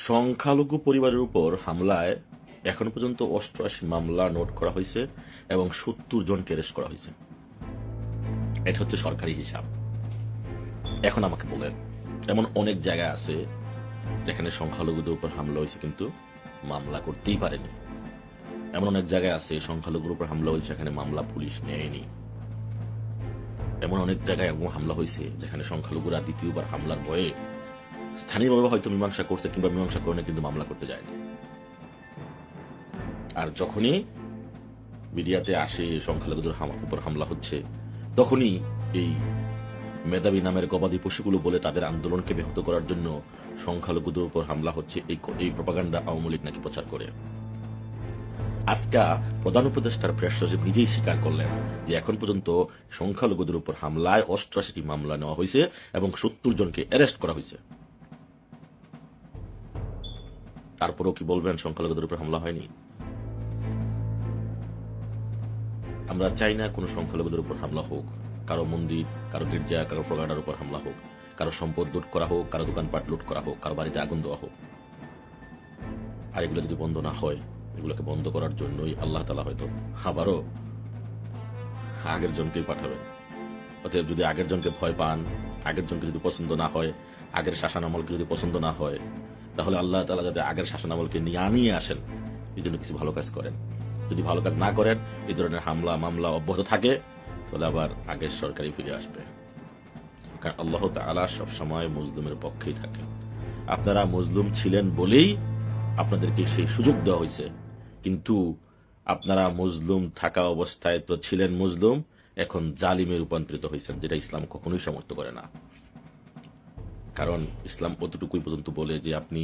সংখ্যালঘু পরিবারের উপর হামলায় এখন পর্যন্ত ৮৮ মামলা নোট করা হয়েছে এবং ৭০ জনকে অ্যারেস্ট করা হয়েছে। এটা হচ্ছে সরকারি হিসাব। এখন আমাকে বলেন, এমন অনেক জায়গায় আছে যেখানে সংখ্যালঘুদের উপর হামলা হয়েছে কিন্তু মামলা করতেই পারেনি। এমন অনেক জায়গায় আছে সংখ্যালঘুর উপর হামলা হয়েছে সেখানে মামলা পুলিশ নেয়নি। এমন অনেক জায়গায় এমন হামলা হয়েছে যেখানে সংখ্যালঘুরা দ্বিতীয়বার হামলার ভয়ে স্থানীয়ভাবে হয়তো মীমাংসা করছে কিংবা মীমাংসা করে কিন্তু মামলা করতে যায়নি। আর যখনই মিডিয়াতে আসে সংখ্যালঘুদের উপর হামলা হচ্ছে, তখনই এই মেধাবী নামের গবাদি পশুগুলো বলে তাদের আন্দোলনকে ব্যাহত করার জন্য সংখ্যালঘুদের উপর হামলা হচ্ছে এই প্রপাগান্ডা আওয়ামী লীগ নাকি প্রচার করে। আজকে প্রধান উপদেষ্টার প্রেস সচিব নিজেই স্বীকার করলেন যে এখন পর্যন্ত সংখ্যালঘুদের উপর হামলায় ৮৮টি মামলা নেওয়া হয়েছে এবং ৭০ জনকে অ্যারেস্ট করা হয়েছে। তারপরেও কি বলবেন সংখ্যালঘুদের উপর হামলা হয়নি? আমরা চাই না কোনো সংখ্যালঘুদের উপর হামলা হোক, কারো মন্দির, কারো গির্জা, কারো প্রগাডার উপর হামলা হোক, কারো সম্পদ লুট করা হোক, কারো দোকানপাট লুট করা হোক, কারো বাড়িতে আগুন দেওয়া হোক। আর এগুলো যদি বন্ধ না হয়, এগুলোকে বন্ধ করার জন্যই আল্লাহ তাআলা হয়তো আবারও আগের জনকেই পাঠাবেন। অতএব যদি আগের জনকে ভয় পান, আগের জনকে যদি পছন্দ না হয়, আগের শাসনামলকে যদি পছন্দ না হয়, তাহলে আল্লাহ তাআলা যাতে আগের শাসনামলকে নিয়ে আসেন, এই জন্য কিছু ভালো কাজ করেন। যদি ভালো কাজ না করেন, এই ধরনের হামলা মামলা অব্যাহত থাকে, তাহলে আবার আগের সরকারই ফিরে আসবে। কারণ আল্লাহ তাআলা সবসময় মজলুমের পক্ষেই থাকেন। আপনারা মজলুম ছিলেন বলেই আপনাদেরকে সেই সুযোগ দেওয়া হয়েছে, কিন্তু আপনারা মজলুম থাকা অবস্থায় তো ছিলেন মজলুম, এখন জালিমে রূপান্তরিত হয়েছেন, যেটা ইসলাম কখনোই সমর্থন করে না। কারণ ইসলাম অতটুকুই পর্যন্ত বলে যে আপনি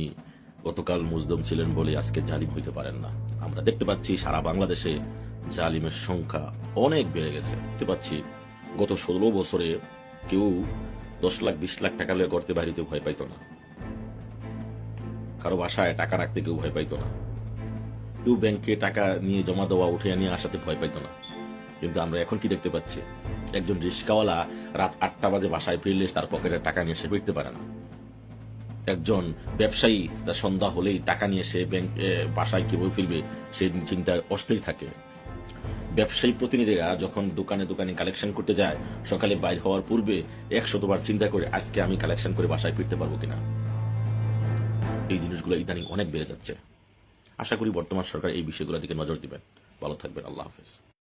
গতকাল মজলুম ছিলেন বলে আজকে জালিম হইতে পারেন না। আমরা দেখতে পাচ্ছি সারা বাংলাদেশে জালিমের সংখ্যা অনেক বেড়ে গেছে। দেখতে পাচ্ছি গত ১৬ বছরে কেউ ১০ লাখ ২০ লাখ টাকা লয়ে গড়তে বাড়িতে ভয় পাইত না, কারো বাসায় টাকা রাখতে কেউ ভয় পাইত না, কেউ ব্যাংকে টাকা নিয়ে জমা দেওয়া উঠে নিয়ে আসাতে ভয় পাইত না। কিন্তু আমরা এখন কি দেখতে পাচ্ছি, একজন রিস্কাওয়ালা রাত ৮টা বাজে বাসায় ফিরলে তার পকেটে টাকা নিয়ে সে ফিরতে পারে না। একজন ব্যবসায়ী তার সন্ধ্যা হলেই টাকা নিয়ে সে বাসায় কিভাবে ফিরবে সেই চিন্তায় অস্থির থাকে। ব্যবসায়ী প্রতিনিধিরা যখন দোকানে দোকানে কালেকশন করতে যায়, সকালে বাইর হওয়ার পূর্বে ১০০বার চিন্তা করে আজকে আমি কালেকশন করে বাসায় ফিরতে পারবো কিনা। এই জিনিসগুলো ইদানিং অনেক বেড়ে যাচ্ছে। আশা করি বর্তমান সরকার এই বিষয়গুলোর দিকে নজর দিবেন। ভালো থাকবেন। আল্লাহ হাফেজ।